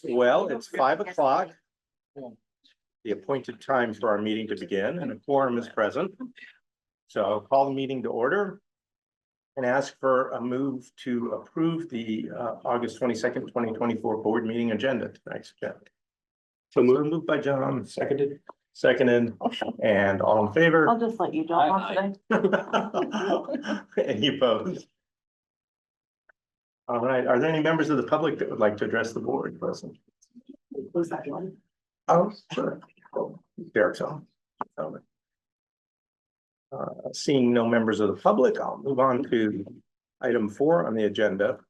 Well, it's 5 o'clock. The appointed time for our meeting to begin, and a quorum is present. So I'll call the meeting to order and ask for a move to approve the August 22nd, 2024 board meeting agenda tonight's agenda. So moved by John, seconded, and all in favor? I'll just let you jump on today. Any opposed? All right, are there any members of the public that would like to address the board present? Who's that one? Oh, sure. Derek's on. Seeing no members of the public, I'll move on to item 4 on the agenda.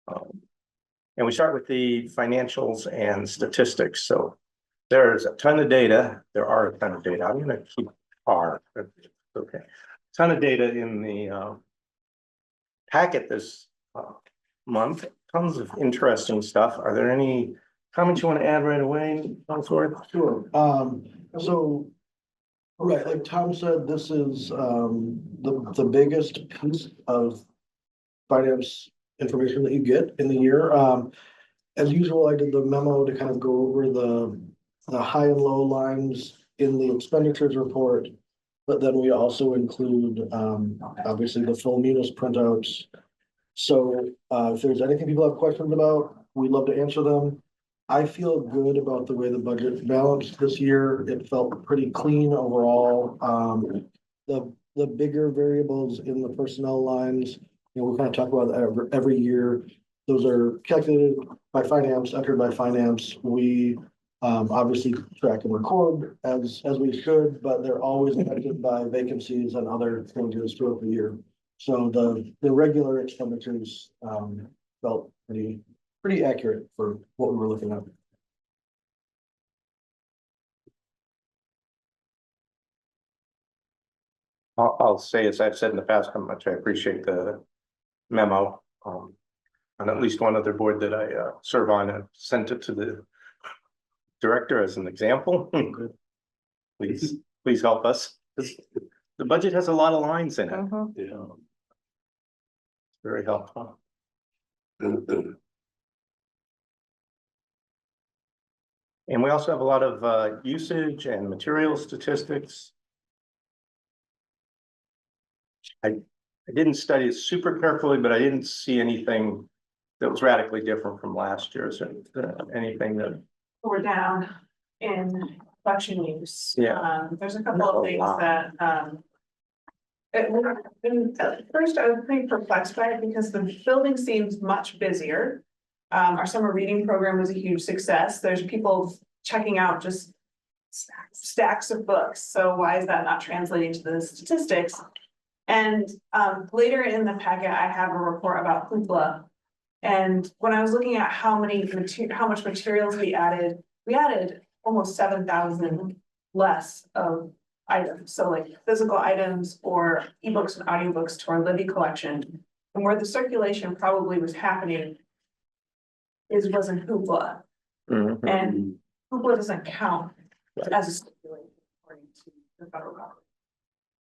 And we start with the financials and statistics. So there's a ton of data. There are a ton of data. I'm going to keep R. Okay. Ton of data in the packet this month. Tons of interesting stuff. Are there any comments you want to add right away, Councilor? Sure. So, right, like Tom said, this is the biggest piece of finance information that you get in the year. As usual, I did the memo to kind of go over the high and low lines in the expenditures report, but then we also include obviously the full munis printouts. So if there's anything people have questions about, we'd love to answer them. I feel good about the way the budget balanced this year. It felt pretty clean overall. The bigger variables in the personnel lines, we kind of talk about that every year. Those are calculated by finance, entered by finance. We obviously track and record as we should, but they're always affected by vacancies and other changes throughout the year. So the regular expenditures felt pretty accurate for what we were looking at. I'll say, as I've said in the past, how much I appreciate the memo. On at least one other board that I serve on, and sent it to the director as an example. Please help us. The budget has a lot of lines in it. Mm-hmm. It's very helpful. And we also have a lot of usage and material statistics. I didn't study it super carefully, but I didn't see anything that was radically different from last year. Is there anything that we're down in collection use? Yeah. There's a couple of things that at first I was pretty perplexed by it because the building seems much busier. Our summer reading program was a huge success. There's people checking out just stacks of books. So why is that not translating to the statistics? And later in the packet, I have a report about hoopla. And when I was looking at how much materials we added almost 7,000 less of items. So like physical items or ebooks and audiobooks to our Libby collection. And where the circulation probably was happening was in hoopla. Mm-hmm. And hoopla doesn't count as a circulation according to the federal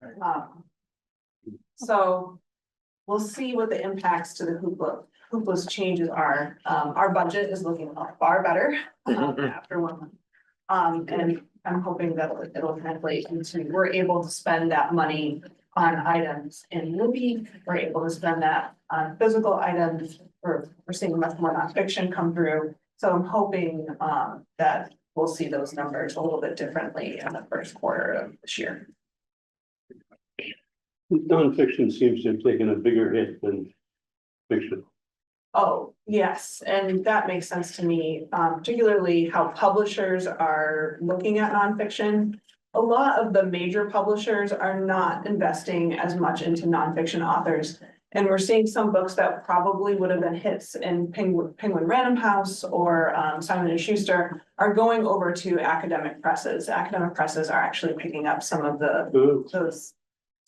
government. So we'll see what the impacts to the hoopla's changes are. Our budget is looking far better after 1 month. And I'm hoping that it'll translate into, we're able to spend that money on items in Libby. We're able to spend that on physical items. We're seeing much more nonfiction come through. So I'm hoping that we'll see those numbers a little bit differently in the first quarter of this year. Nonfiction seems to have taken a bigger hit than fiction. Oh, yes, and that makes sense to me, particularly how publishers are looking at nonfiction. A lot of the major publishers are not investing as much into nonfiction authors. And we're seeing some books that probably would have been hits in Penguin Random House or Simon & Schuster are going over to academic presses. Academic presses are actually picking up some of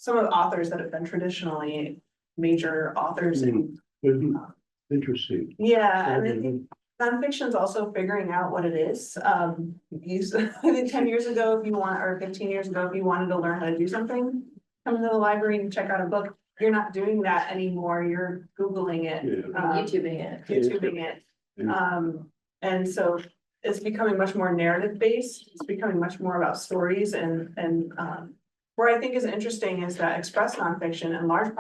some of the authors that have been traditionally major authors. Interesting. Yeah, and I think nonfiction is also figuring out what it is. I think 10 years ago, or 15 years ago, if you wanted to learn how to do something, come to the library and check out a book. you're not doing that anymore, you're Googling it. Yeah. YouTubing it. Yeah. And so it's becoming much more narrative based, it's becoming much more about stories and where I think is interesting is that express nonfiction and large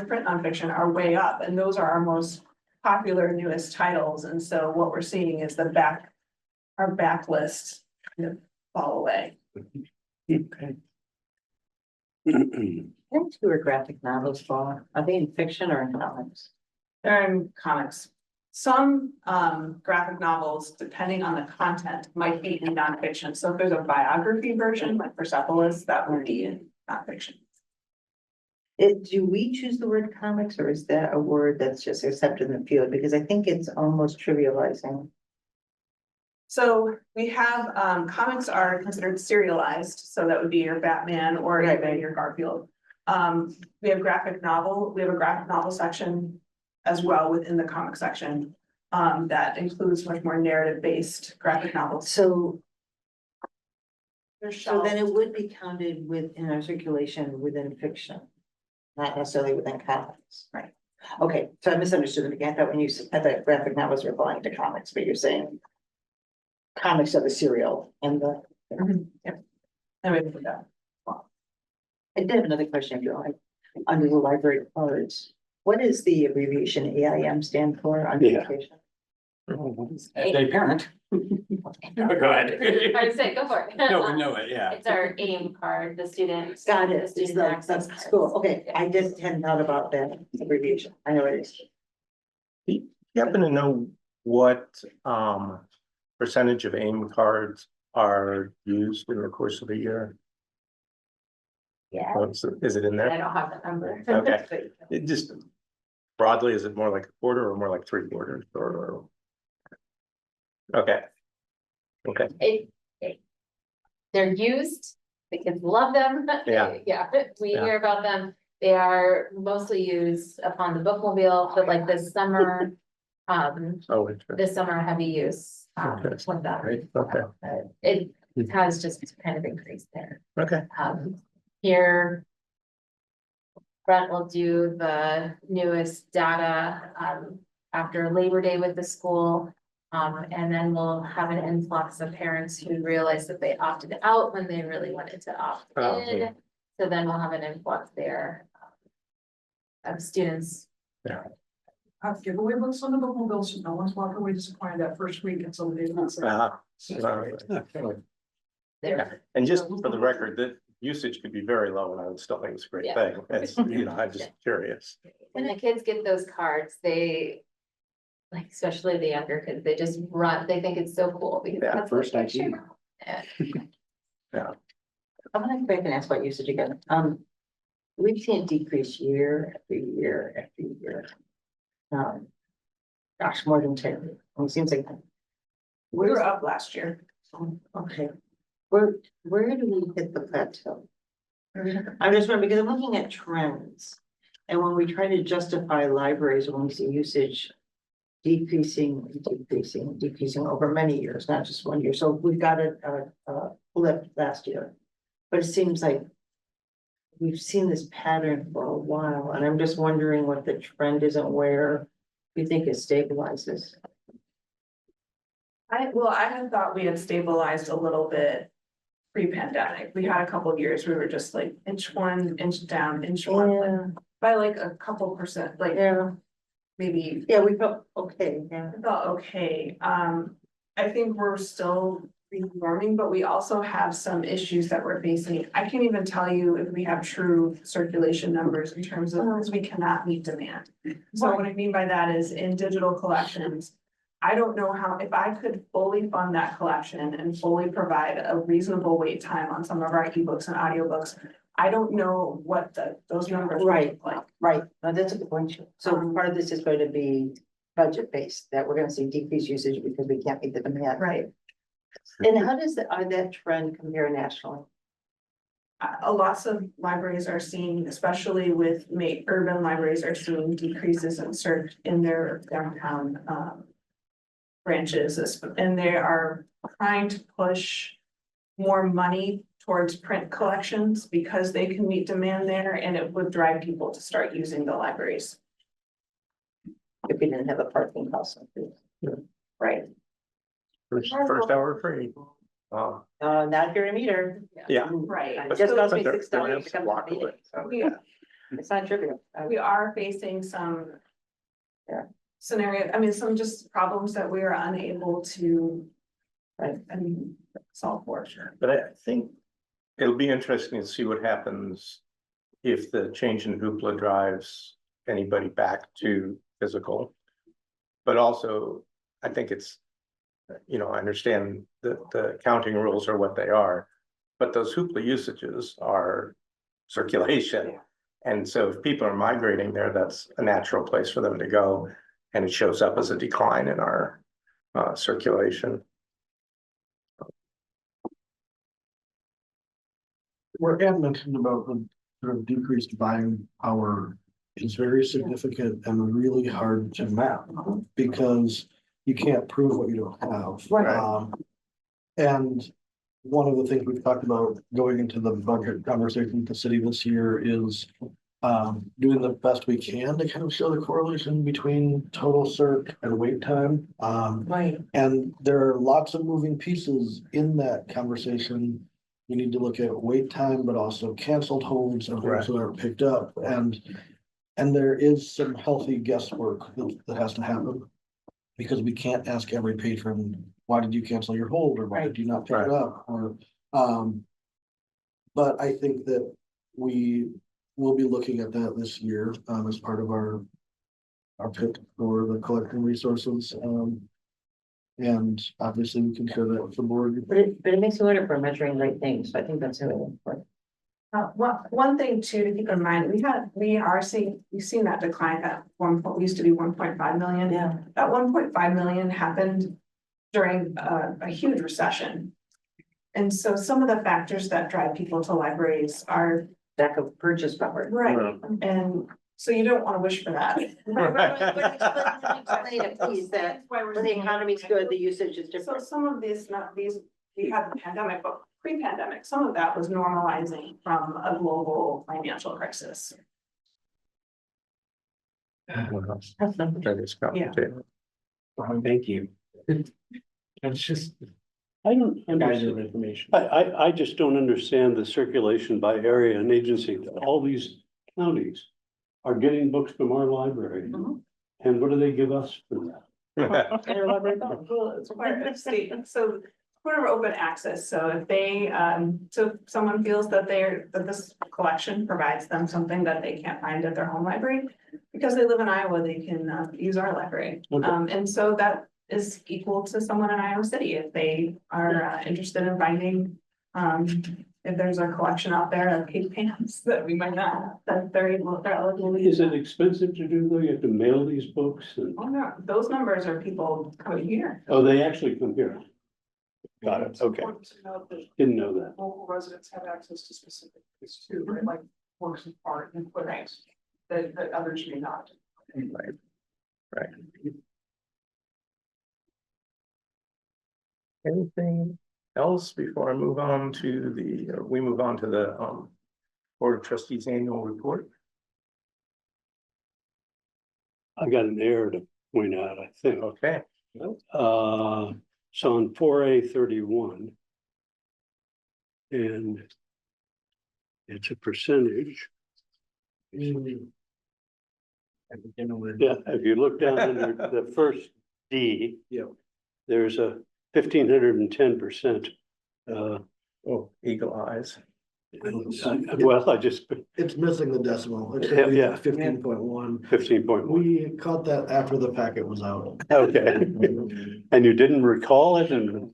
print nonfiction are way up, and those are our most popular newest titles, and so what we're seeing is our backlist kind of fall away. Okay. Where do graphic novels fall? Are they in fiction or in comics? They're in comics. Some graphic novels, depending on the content, might be in nonfiction. So if there's a biography version, like Persepolis, that would be in nonfiction. Do we choose the word comics, or is that a word that's just accepted in the field? Because I think it's almost trivializing. So we have comics are considered serialized, so that would be your Batman or Right, even right. your Garfield. We have a graphic novel section as well within the comic section. That includes much more narrative based graphic novels. So, There's so then shelves. it would be counted within our circulation within fiction, not necessarily within comics. Right. Okay, so I misunderstood it again. I thought when you said that graphic novels were applying to comics, but you're saying comics are the serial and the. I would put that. I did have another question, if you like, under the library cards. What does the abbreviation AIM stand for under Yeah. education? Day parent. Go ahead. I would say, go for it. No, we know it, yeah. It's our AIM card, the students. Got the it, it's student the, access that's cards. cool, okay, Yeah. I just hadn't thought about that abbreviation, I know it is. You happen to know what percentage of AIM cards are used in the course of a year? Yeah, Is it in but I there? don't have the number. Okay. It just broadly, is it more like a quarter or more like 3/4 or? Okay. Okay, They're used, the kids love them. Yeah. Yeah, we Yeah. hear about them. They are mostly used upon the bookmobile, but like this summer, oh, interesting. this summer heavy use. Interesting. With that. Right, okay. It has just kind of increased there. Okay, Here. Brent will do the newest data, after Labor Day with the school. And then we'll have an influx of parents who realize that they opted out when they really wanted to opt Oh, in. yeah. So then we'll have an influx there. Of students. Giveaway books on the bookmobile, so no one's walking away disappointed that first week and so they don't say. There. and just for the record, the usage could be very low and I would still think it's a great Yeah. thing. It's, you know, I'm just curious. When the kids get those cards, they. Like, especially the younger kids, they just run, they think it's so cool because Yeah, that's first like, ID. yeah. I'm gonna go back and ask about usage again, we've seen it decrease year after year after year. Gosh, more than 10, it seems like. We were up last year. Okay, where do we hit the plateau? I'm just wondering, because I'm looking at trends. And when we try to justify libraries, when we see usage decreasing over many years, not just 1 year. So we've got a blip last year. But it seems like we've seen this pattern for a while, and I'm just wondering what the trend is and where you think it stabilizes. I had thought we had stabilized a little bit pre-pandemic. We had a couple of years, we were just like inch one, inch down, inch one, like, by like a couple percent, like Yeah, maybe. yeah, we felt okay, yeah. I thought, okay, I think we're still reforming, but we also have some issues that we're facing. I can't even tell you if we have true circulation numbers in terms of, because we cannot meet demand. So what I mean by that is in digital collections, I don't know how, if I could fully fund that collection and fully provide a reasonable wait time on some of our ebooks and audiobooks, I don't know what those numbers would Right. look like. Right, no, that's a good point. So part of this is going to be budget based, that we're gonna see decreased usage because we can't meet the demand. Right. And how does that trend compare nationally? Lots of libraries are seeing, especially with urban libraries, are seeing decreases in search in their downtown branches, and they are trying to push more money towards print collections because they can meet demand there and it would drive people to start using the libraries. If we didn't have a parking cost. Right. First hour free. Not if you're a meter. Yeah. Right. It just costs me But $6 they're to come to walk the meeting. away, so, We, yeah. It's not trivial. we are facing some. Yeah. Scenario, I mean, some just problems that we are unable to. Right. I mean, solve for. But I think it'll be interesting to see what happens if the change in Hoopla drives anybody back to physical. But also, I think it's, you know, I understand that the counting rules are what they are, but those Hoopla usages are circulation. And so if people are migrating there, that's a natural place for them to go. And it shows up as a decline in our circulation. Where Ann mentioned about the sort of decreased buying power is very significant and really hard to map because you can't prove what you don't have. Right. And one of the things we've talked about going into the budget conversation with the city this year is doing the best we can to kind of show the correlation between total circ and wait time. Right. And there are lots of moving pieces in that conversation. We need to look at wait time, but also canceled holds and holds that aren't picked up. And there is some healthy guesswork that has to happen. Because we can't ask every patron, why did you cancel your hold, or why did you not pick it up, or but I think that we will be looking at that this year as part of our pick for the collecting resources. And obviously we can share that with the board. But it makes me wonder if we're measuring the right things. So I think that's really important. One thing too to keep in mind, we've seen that decline at one point, we used to be 1.5 million. Yeah. That 1.5 million happened during a huge recession. And so some of the factors that drive people to libraries are. Lack of purchase power. Right, and so you don't want to wish for that. Explain it, please, that when the economy's good, the usage is So different. some of these, not these, we had the pandemic, but pre-pandemic, some of that was normalizing from a global financial crisis. That is complicated. Thank you. It's just I don't guys understand. of information. I just don't understand the circulation by area and agency. All these counties are getting books from our library. Mhm. And what do they give us for that? Well, it's part of state, so part of open access, so if they, so if someone feels that that this collection provides them something that they can't find at their home library. Because they live in Iowa, they can use our library, Okay. and so that is equal to someone in Iowa City if they are interested in finding. If there's a collection out there of cake pans that we might not have, that they're eligible to use Is it that. expensive to do though? You have to mail these books and, Oh, no, those numbers are people coming here. oh, they actually come here. Got it, okay. Important to note that Didn't know that. local residents have access to specific things too, right, like works of art and footnotes that others may not. Right. Right. Anything else before I move on to we move on to the Board of Trustees annual report? I got an error to point out, I think. Okay. So on 4A31. And it's a percentage. Yeah, if you look down under the first D. Yeah. There's a 1,510%. Oh, eagle eyes. Well, I just, It's missing the decimal. It Yeah, should be yeah. 15.1. 15.1, We caught that after the packet was out. okay. And you didn't recall it and.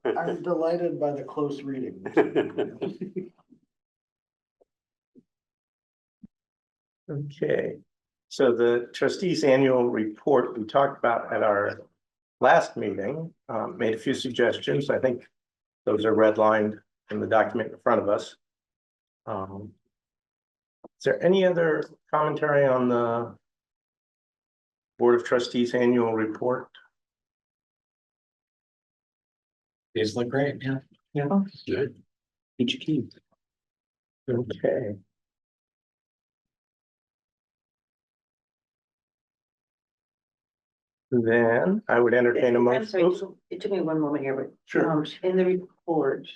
I'm delighted by the close reading. Okay, so the trustees annual report we talked about at our last meeting, made a few suggestions. I think those are redlined in the document in front of us. Is there any other commentary on the Board of Trustees annual report? These look great, yeah. Good. Peachy keen. Okay. Then I would entertain a I'm motion. sorry, Oops, it took me one moment here, but. Sure. In the report.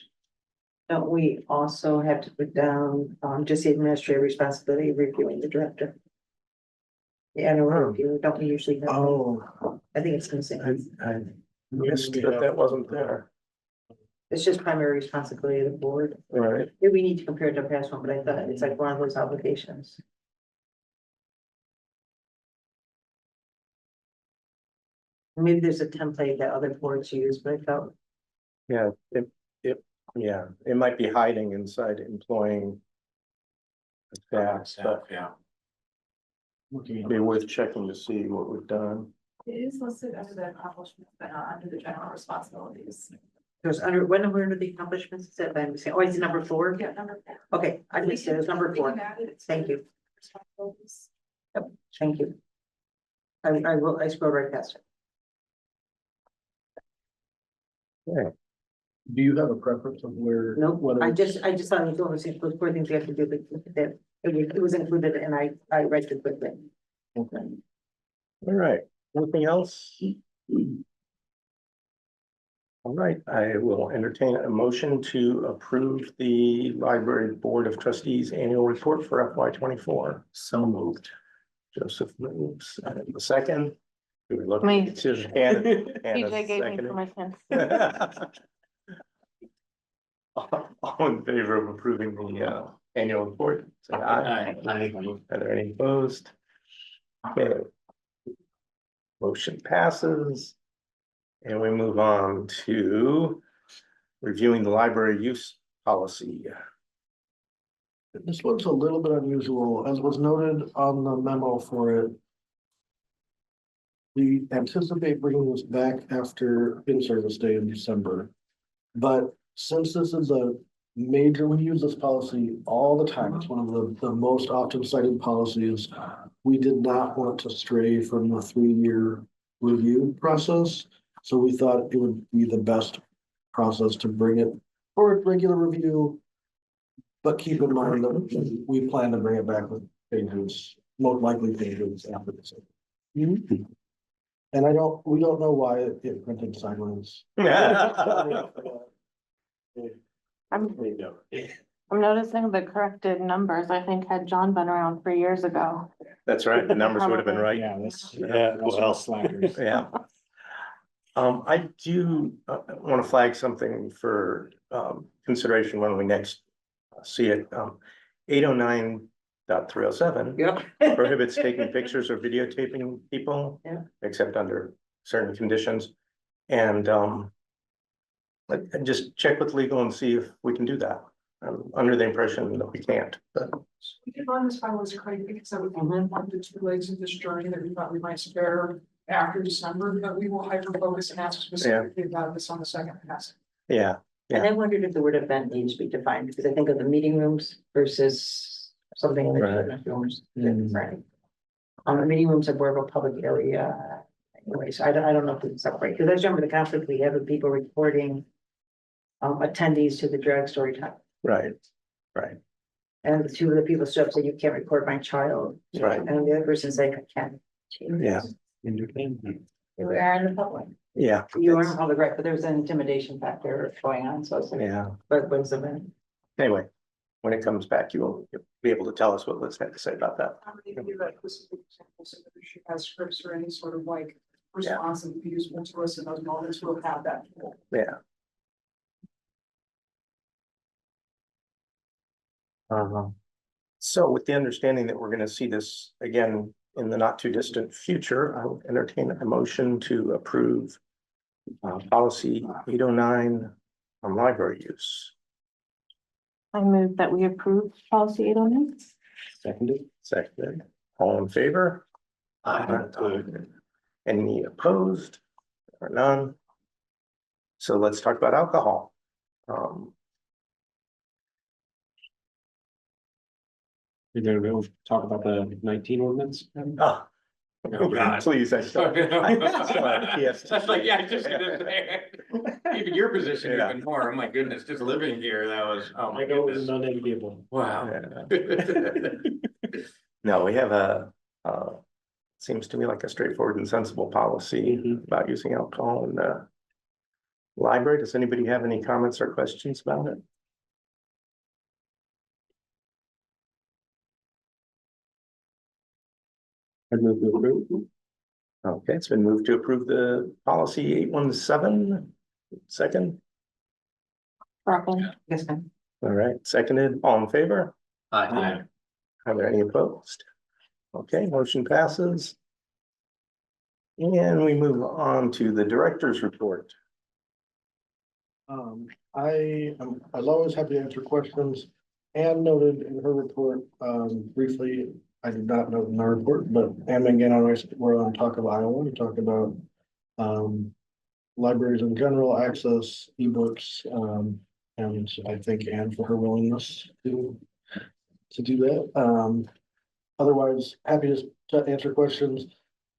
Don't we also have to put down, just the administrative responsibility of reviewing the director? The annual Oh. review, don't we usually have? Oh, I think it's missing. I missed that wasn't there. It's just primary responsibility of the board. All right. Maybe we need to compare it to the past one, but I thought it's like one of those obligations. Maybe there's a template that other boards use, but I felt, Yeah, yeah, it might be hiding inside employing staff, but Yeah. looking be at worth checking to see what we've done. It is listed under the accomplishments, but not under the general responsibilities. there's under, what number under the accomplishments is that, I'm saying, oh, it's number 4? Yeah, number 4. Okay, I missed it, it's number 4. Thank you. Responsibilities. Thank you. I scrolled right past it. Do you have a preference of where? Nope, whether I it's- just thought it was one of those 4 things we have to do, but that it was included and I read it quickly. Okay. All right, anything else? All right, I will entertain a motion to approve the Library Board of Trustees Annual Report for FY 24. So moved. Joseph moves, and the second. Do we look? Me. It's his hand- Hannah's TJ gave me seconding. permission. All in favor of approving the annual report, say aye. Are there any opposed? Okay. Motion passes. And we move on to reviewing the library use policy. This one's a little bit unusual, as was noted on the memo for it. We anticipate bringing this back after in-service day in December. But since this is a major, we use this policy all the time. It's one of the most often cited policies. We did not want to stray from the 3-year review process. So we thought it would be the best process to bring it for regular review. But keep in mind that we plan to bring it back with changes, most likely changes after this. And we don't know why it printed sideways. I'm noticing the corrected numbers, I think had John been around 3 years ago. That's right, the numbers would have been right. Yeah, that's. Yeah, well. Slackers. Yeah. I do want to flag something for consideration when we next see it. 809.307 Yep. prohibits taking pictures or videotaping people. Yeah. Except under certain conditions. And just check with legal and see if we can do that. I'm under the impression that we can't, but We did run this by Liz Craig because that would be one of the 2 legs of this journey that we thought we might spare after December, but we will hyper focus and ask specifically about this on the second pass. yeah. And I wondered if the word event needs to be defined, because I think of the meeting rooms versus something in the Right. different rooms. Right. The meeting rooms are more of a public area. Anyways, I don't know if we can separate, because I just remember the conflict we have with people reporting attendees to the drag story time. Right. And the 2 of the people stood up and said, you can't record my child. Right. And the other person said, I can. Yeah. You are in the public. Yeah. You are in the public, right, but there's an intimidation factor going on, so it's like, Yeah. but what's the event? Anyway, when it comes back, you'll be able to tell us what Liz had to say about that. I'm going to give that specific example so that if she has scripts or any sort of like response that would be useful to us in those moments, we'll have that. Yeah. So with the understanding that we're going to see this again in the not too distant future, I will entertain a motion to approve policy 809 on library use. I move that we approve policy 809. Seconded, all in favor? Any opposed or none? So let's talk about alcohol. We'll talk about the 19 ordinance. Oh, God. Please, I still. I still have PSTD. That's like, yeah, just even your position, Yeah. even more, oh my goodness, just living here, that was, oh my I know it was goodness, unenviable. wow. No, we have seems to me like a straightforward and sensible policy about using alcohol in the library. Does anybody have any comments or questions about it? I move to approve. Okay, it's been moved to approve the policy 817. Second, Yes, ma'am. all right, seconded, all in favor? Aye. Are there any opposed? Okay, motion passes. And we move on to the director's report. I was always happy to answer questions. Anne noted in her report, briefly, I did not note in our report, but Anne and Gannon and I were on Talk of Iowa, we talked about, libraries in general, access, ebooks, and I thank Anne for her willingness to do that. Otherwise, happy to answer questions.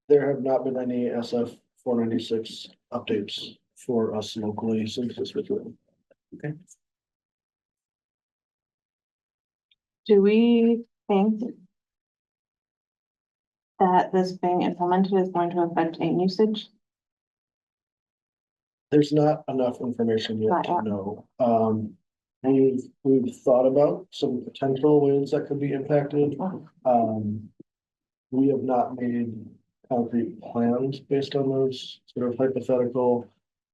There have not been any SF 496 updates for us locally since this was written. Do we think that this being implemented is going to affect AIM usage? There's not enough information yet Not to yet. know. We've thought about some potential ways that could be impacted. We have not made concrete plans based on those sort of hypothetical.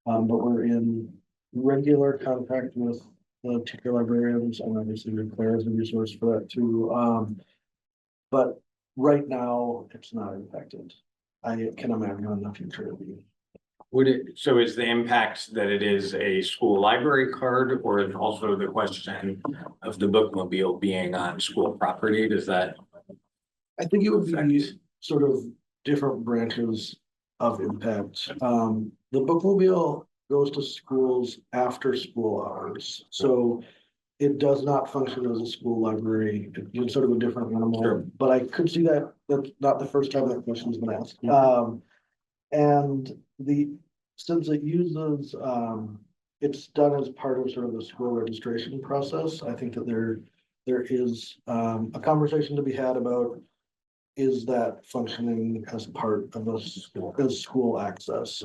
But we're in regular contact with the teacher librarians, and obviously Claire is a resource for that too. But right now, it's not impacted. I can imagine in the future it'll be. Would it, so is the impact that it is a school library card, or is also the question of the bookmobile being on school property, does that? I think it would be affect- sort of different branches of impact. The bookmobile goes to schools after school hours, so it does not function as a school library. It's sort of a different animal, Sure. but I could see that that's not the first time that question's been asked. And since it uses, it's done as part of sort of the school registration process. I think that there is a conversation to be had about, is that functioning as part of as school access?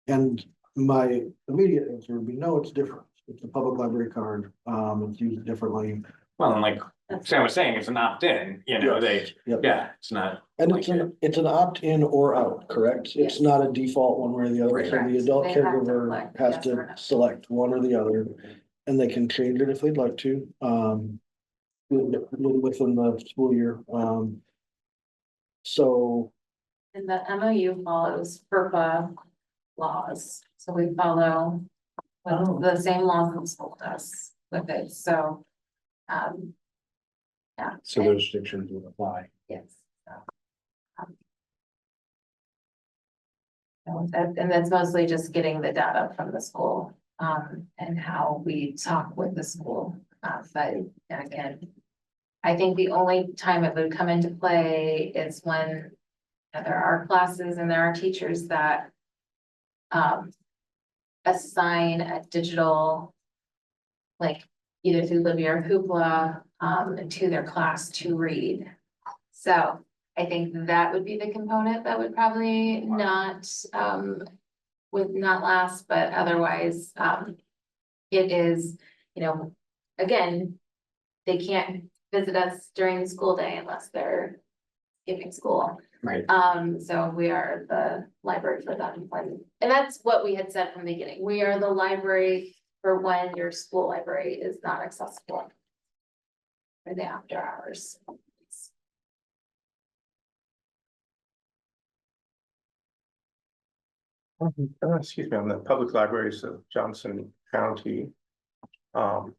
And my immediate answer would be, no, it's different. It's a public library card. It's used differently. Well, and like Sam was saying, it's an opt-in, you know, Yes. Yep. yeah, it's not. And like it's an opt-in or out, correct? It's Yes. not a default one way or the other. Right. So the Correct. adult They have to caregiver select has yes or to no. select one or the other. And they can change it if they'd like to, within the school year. So, And the MOU follows FERPA laws, so we follow what the same laws the school does with it, so. Yeah. So those restrictions would apply. Yes. So, and that's mostly just getting the data from the school, and how we talk with the school, but again. I think the only time it would come into play is when there are classes and there are teachers that assign a digital, like either through Libya or Hoopla, to their class to read. So I think that would be the component that would probably not, would not last, but otherwise, it is, you know, again, they can't visit us during the school day unless they're skipping school. Right. So we are the library for them and that's what we had said from the beginning. We are the library for when your school library is not accessible. For the after hours. Excuse me, on the public libraries of Johnson County. It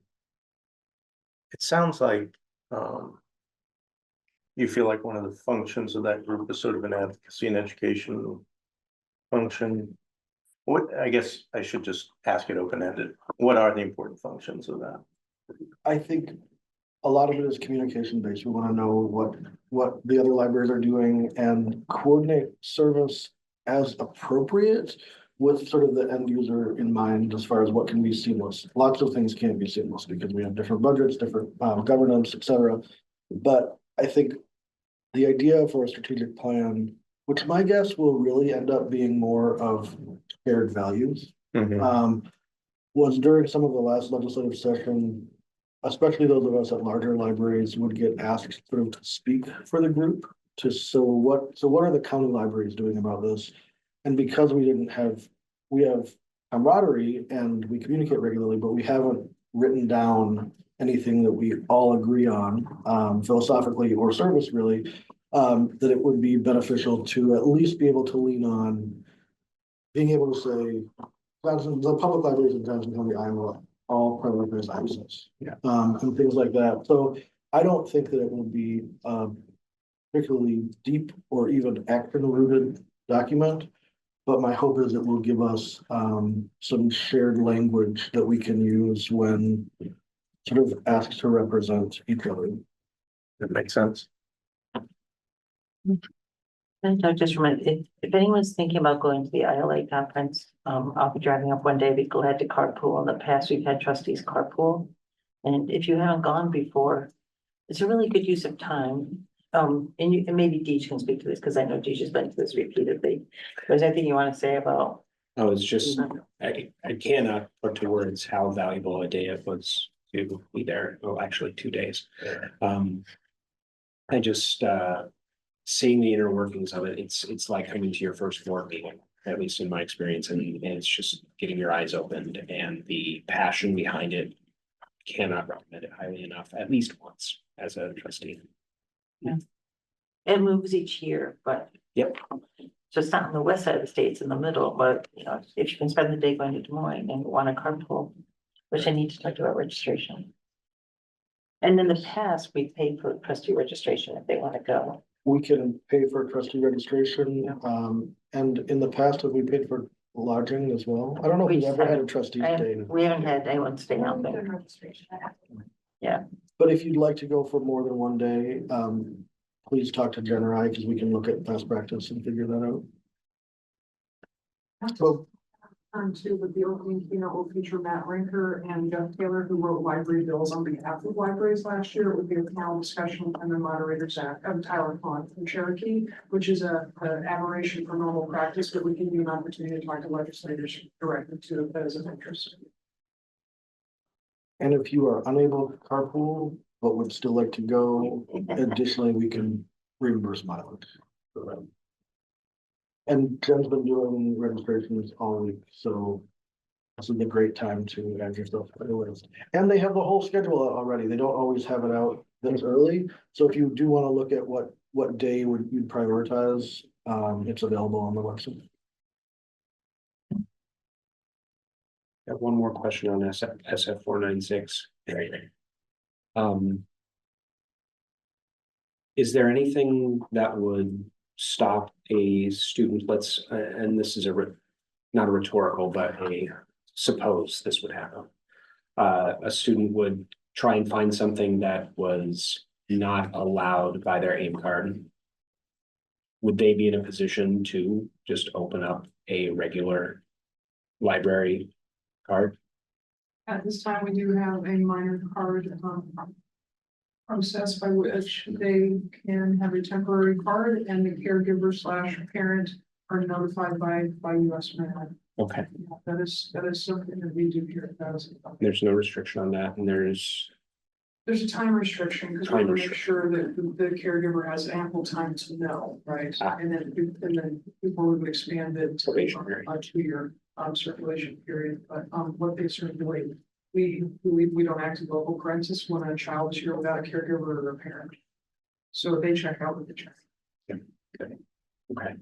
sounds like, you feel like one of the functions of that group is sort of an advocacy and education function. What, I guess I should just ask it open-ended. What are the important functions of that? I think a lot of it is communication based. We want to know what the other libraries are doing and coordinate service as appropriate with sort of the end user in mind as far as what can be seamless. Lots of things can't be seamless because we have different budgets, different governance, et cetera. But I think the idea for a strategic plan, which my guess will really end up being more of shared values, was during some of the last legislative session, especially those of us at larger libraries would get asked sort of to speak for the group to, so what are the county libraries doing about this? And because we have camaraderie and we communicate regularly, but we haven't written down anything that we all agree on, philosophically or service really, that it would be beneficial to at least be able to lean on being able to say, the public libraries in Johnson County, Iowa, all prioritize access. Yeah. And things like that. So I don't think that it will be particularly deep or even action rooted document. But my hope is it will give us some shared language that we can use when sort of asked to represent each other. That makes sense. And I just remember, if anyone's thinking about going to the ILA conference, I'll be driving up one day, be glad to carpool. In the past, we've had trustees carpool. And if you haven't gone before, it's a really good use of time. And maybe Deej can speak to this, because I know Deej has been to this repeatedly. There's anything you want to say about? Oh, it's just, I cannot put to words how valuable a day it was to be there. Well, actually 2 days. I just, seeing the inner workings of it, it's like coming to your first board meeting, at least in my experience, and it's just getting your eyes opened, and the passion behind it. Cannot recommend it highly enough, at least once as a trustee. It moves each year, but. Yep. So it's not on the west side of the state, it's in the middle, but if you can spend the day going to Des Moines and want a carpool, which I need to talk about registration. And in the past, we paid for trustee registration if they want to go. We can pay for trustee registration, and in the past, have we paid for lodging as well? I don't know if we've ever had a trustee's day. We haven't had anyone stay out there. Registration. But if you'd like to go for more than one day, please talk to Jen or I, because we can look at best practice and figure that out. Well, To with the opening keynote will feature Matt Rinker and Jeff Taylor, who wrote library bills on behalf of libraries last year. It would be a panel discussion and the moderator Zach Tyler Pond from Cherokee, which is an aberration for normal practice, but we give you an opportunity to talk to legislators directly to if that is of interest. and if you are unable to carpool, but would still like to go, additionally, we can reimburse mileage. And Jen's been doing registrations all week, so this is a great time to add yourself to the list. And they have the whole schedule out already. They don't always have it out this early. So if you do want to look at what day you'd prioritize, it's available on the website. I have one more question on SF 496. Is there anything that would stop a student, and this is not a rhetorical, but suppose this would happen. A student would try and find something that was not allowed by their AIM card. Would they be in a position to just open up a regular library card? At this time, we do have a minor card process by which they can have a temporary card and the caregiver / parent are notified by US mail. Okay, That is something that we do here at Thousand. there's no restriction on that, and there's There's a time restriction because we want to make sure that the caregiver has ample time to know, right? And then people would expand it to probationary. a 2-year circulation period, but what they circulate. We don't act as local crisis when a child is here without a caregiver or a parent. So they check out with the check. Okay.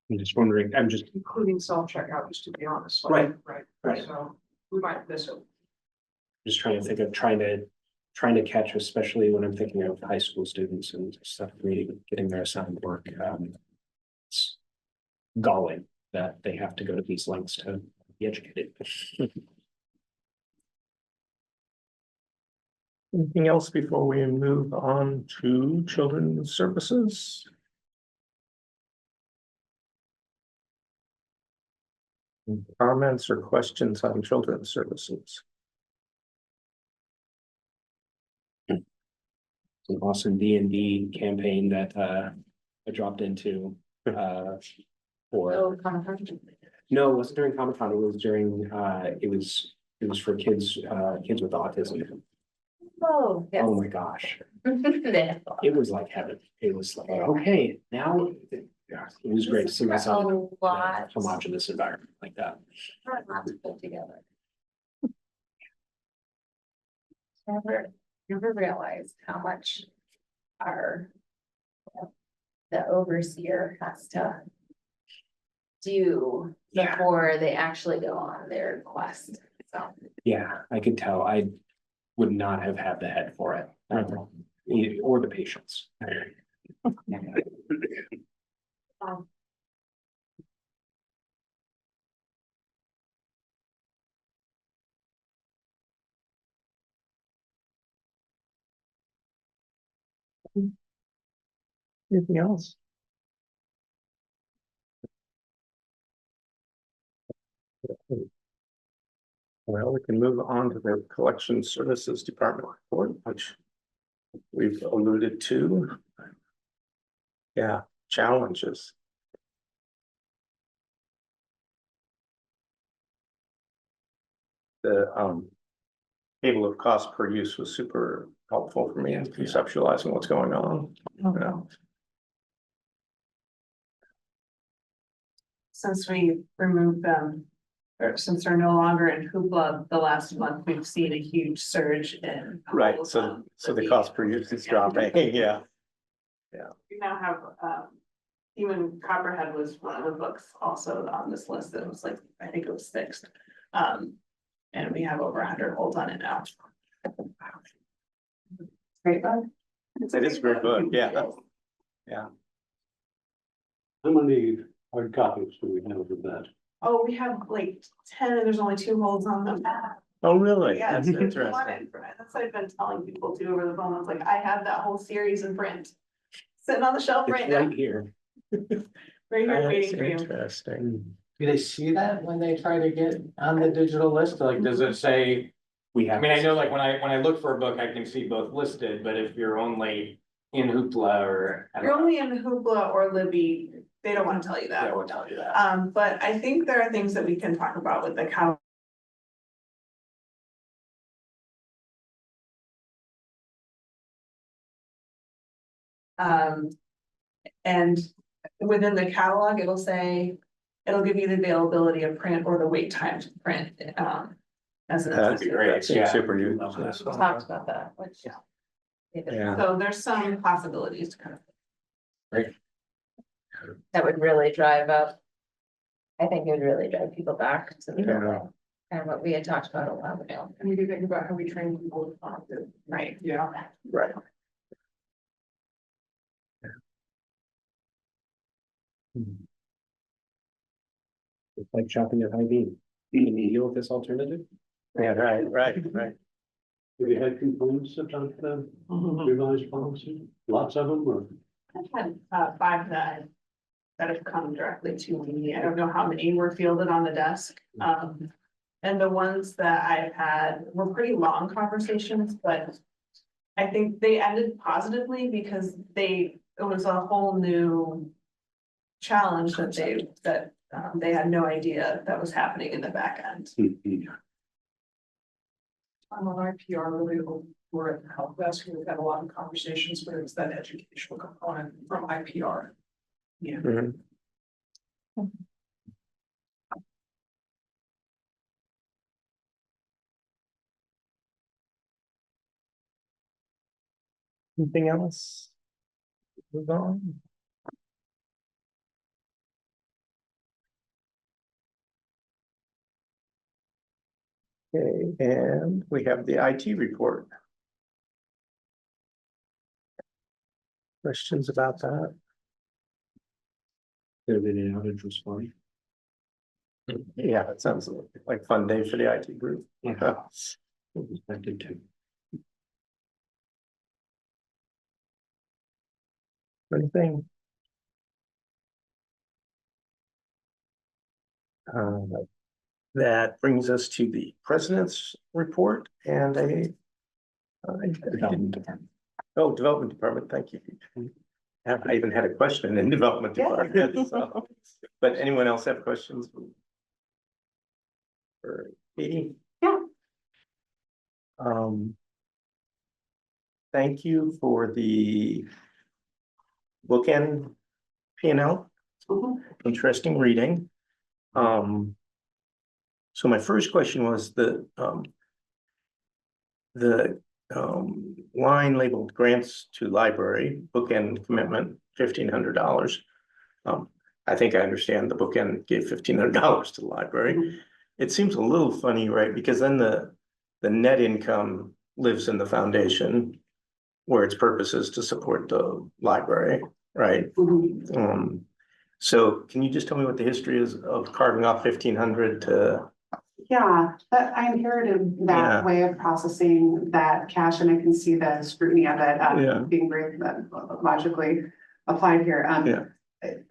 I'm just wondering, Including self-checkout, just to be honest. Right. Right. So we might miss it. just trying to think of trying to catch, especially when I'm thinking of high school students and stuff, getting their assigned work. It's galling that they have to go to these lengths to be educated. Anything else before we move on to children's services? Comments or questions on children's services? It's an awesome D&D campaign that I dropped into for, Oh, Comic-Con. no, it wasn't during Comic-Con, it was during it was for kids with autism. Oh, yes. Oh my gosh, Yeah. it was like heaven. It was like, okay, now yeah, it was great to see myself in A lot. a homogeneous environment like that. A lot to put together. Never realized how much our the overseer has to do Yeah. before they actually go on their quest. So Yeah, I could tell. I would not have had the head for it. Or the patience. Anything else? Well, we can move on to the collection services department report, which we've alluded to. Yeah, challenges. The table of cost per use was super helpful for me in conceptualizing what's going on. Yeah. Since we removed them, or since they're no longer in Hoopla, the last month, we've seen a huge surge in. Right, so the cost per use is dropping, yeah. We now have, even Copperhead was one of the books also on this list that was like, I think it was fixed. And we have over 100 holds on it now. Great book. It is very good, yeah. How many hard copies do we have of that? Oh, we have like 10 and there's only 2 holds on them. Oh, really? Yeah, That's it's interesting. that's what I've been telling people too over the phone. I was like, I have that whole series in print. Sitting on the shelf right It's now, right here. right here That's waiting for you. interesting. Do they see that when they try to get on the digital list? Like, does it say? We I have. mean, I know like when I look for a book, I can see both listed, but if you're only in Hoopla or. I don't You're know, only in Hoopla or Libby, they don't want to tell you They that. won't tell you that. But I think there are things that we can talk about with the cow. And within the catalog, it'll say, it'll give you the availability of print or the wait time to print, as an. That'd be great, That seems yeah. super we useful. talked about that, which. Yeah. So there's some possibilities to kind of. That would really drive up. I think it would really drive people back to the Yeah. building. And what we had talked about a while ago. And we do think about how we train people. Right. Yeah. Right. It's like shopping at Hy-Vee. Can you deal with this alternative? Yeah, right. Have you had complaints about the revised policy? Lots of them, or? I've had 5 that have come directly to me. I don't know how many were fielded on the desk. And the ones that I've had were pretty long conversations, but I think they ended positively because it was a whole new challenge that they had no idea that was happening in the back end. I'm on IPR really over at the help desk. We've had a lot of conversations, but it's that educational component from IPR. Yeah. Mhm. Anything else? Move on. Okay, and we have the IT report. Questions about that? There been an outage was fine. Yeah, it sounds like a fun day for the IT group. Yeah. I did too. Anything? That brings us to the president's report and Development Department. oh, development department, thank you. I even had a question in development department, so, but anyone else have questions? For Katie? Yeah. Thank you for the bookend P&L. Interesting reading. So my first question was the line labeled grants to library, bookend commitment, $1,500. I think I understand the bookend gave $1,500 to the library. It seems a little funny, right? Because then the net income lives in the foundation where its purpose is to support the library, right? So can you just tell me what the history is of carving off 1,500 to? Yeah, that I inherited Yeah. that way of processing that cash, and I can see the scrutiny of it Yeah. being very logically applied here.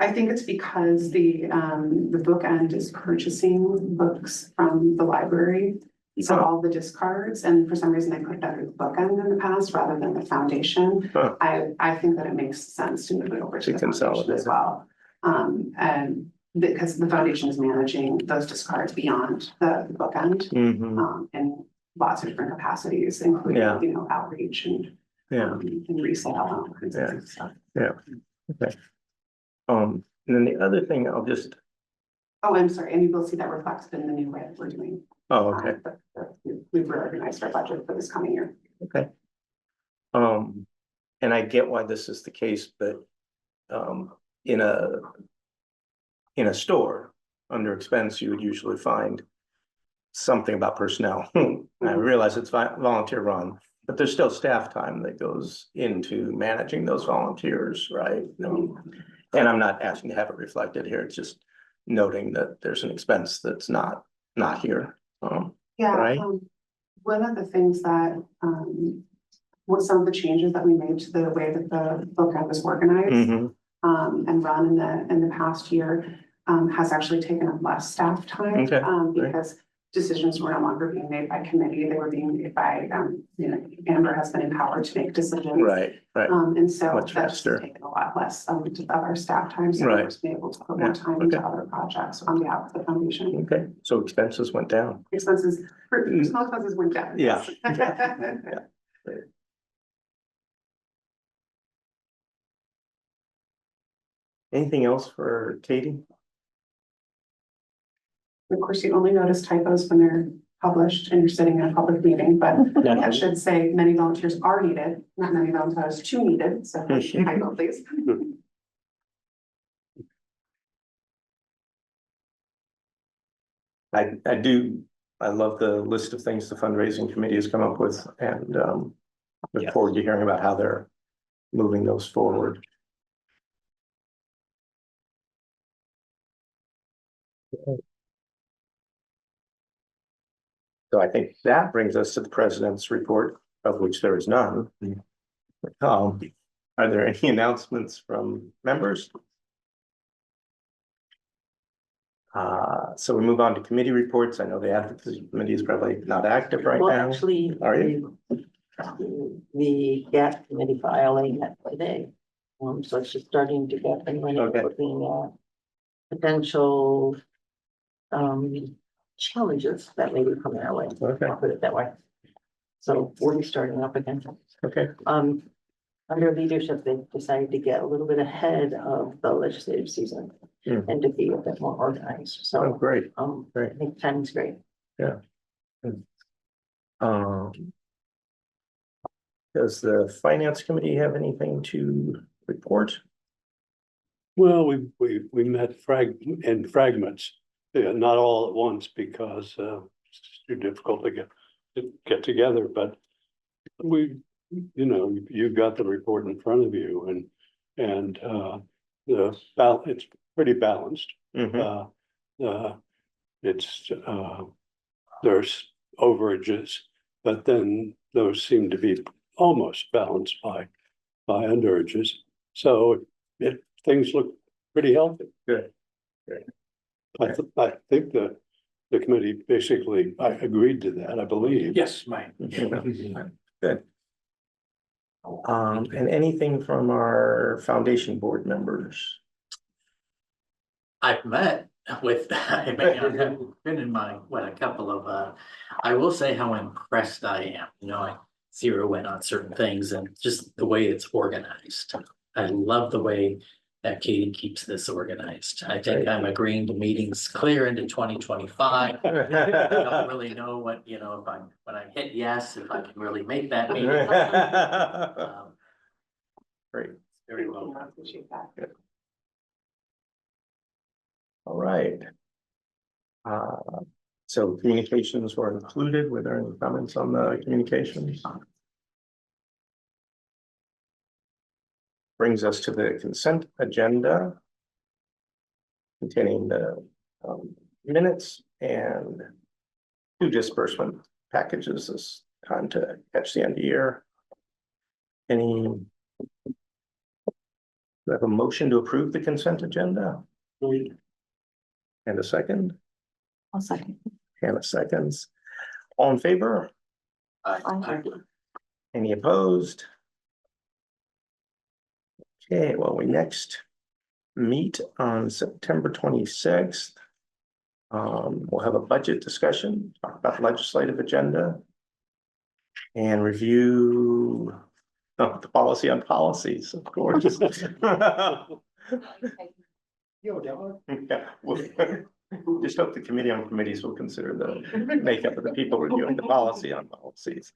I think it's because the bookend is purchasing books from the library. So all the discards, and for some reason I put that as bookend in the past rather than the foundation. I think that it makes sense to move it over to the foundation as well. And because the foundation is managing those discards beyond the bookend, in lots of different capacities, including, you know, outreach and resale and all kinds of stuff. Okay. And then the other thing I'll just. Oh, I'm sorry, and you will see that reflected in the new way that we're doing. Oh, okay. We've reorganized our budget for this coming year. Okay. And I get why this is the case, but in a store under expense, you would usually find something about personnel. I realize it's volunteer run, but there's still staff time that goes into managing those volunteers, right? And I'm not asking to have it reflected here. It's just noting that there's an expense that's not here. Right. One of the things that, what some of the changes that we made to the way that the bookend was organized and run in the past year has actually taken up less staff time. Because decisions were no longer being made by committee, they were being made by, you know, Amber has been empowered to make decisions. Right. And so Much that's faster. taken a lot less of our staff time, so we're just being able to put more time into other projects on behalf of the foundation. Okay, so expenses went down. Expenses, personal expenses went down. Yeah. Anything else for Katie? Of course, you only notice typos when they're published and you're sitting in a public meeting, but I should say many volunteers are needed, not many volunteers too needed, so typo please. I love the list of things the fundraising committee has come up with, and look forward to hearing about how they're moving those forward. So I think that brings us to the president's report, of which there is none. Are there any announcements from members? So we move on to committee reports. I know the advocacy committee is probably not active right now. Well, actually, Are you? the GAP committee filing that today. So it's just starting to get and when Okay. looking at potential challenges that may be coming our way. Okay. I'll put it that way. So we're starting up again. Okay. Under leadership, they decided to get a little bit ahead of the legislative season and to be a bit more organized. So Oh, great. I think timing's great. Yeah. Does the finance committee have anything to report? Well, we met in fragments, not all at once because it's too difficult to get together, but you've got the report in front of you and it's pretty balanced. It's there's overages, but then those seem to be almost balanced by underages. So things look pretty healthy. Good. I think the committee basically, I agreed to that, I believe. Yes, Mike. Good. And anything from our foundation board members? I've met with, I may not have been in my, a couple of, I will say how impressed I am, I zero in on certain things and just the way it's organized. I love the way that Katie keeps this organized. I think I'm agreeing to meetings clear into 2025. I don't really know what, if when I hit yes, if I can really make that meeting. Great. Very well. I appreciate that. All right. So communications were included. Were there any comments on the communications? Brings us to the consent agenda containing the minutes and 2 disbursement packages this time to catch the end of the year. Any? Do I have a motion to approve the consent agenda? And a second? I'll second. Hannah seconds. All in favor? Any opposed? Okay, well, we next meet on September 26th. We'll have a budget discussion, talk about legislative agenda, and review the policy on policies, of course. Yeah, we'll just hope the committee on committees will consider the makeup of the people reviewing the policy on policies.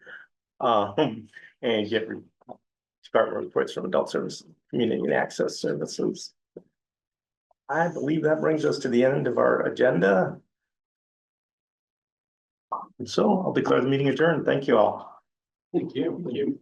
And get department reports from adult services, community and access services. I believe that brings us to the end of our agenda. And so I'll declare the meeting adjourned. Thank you all. Thank you.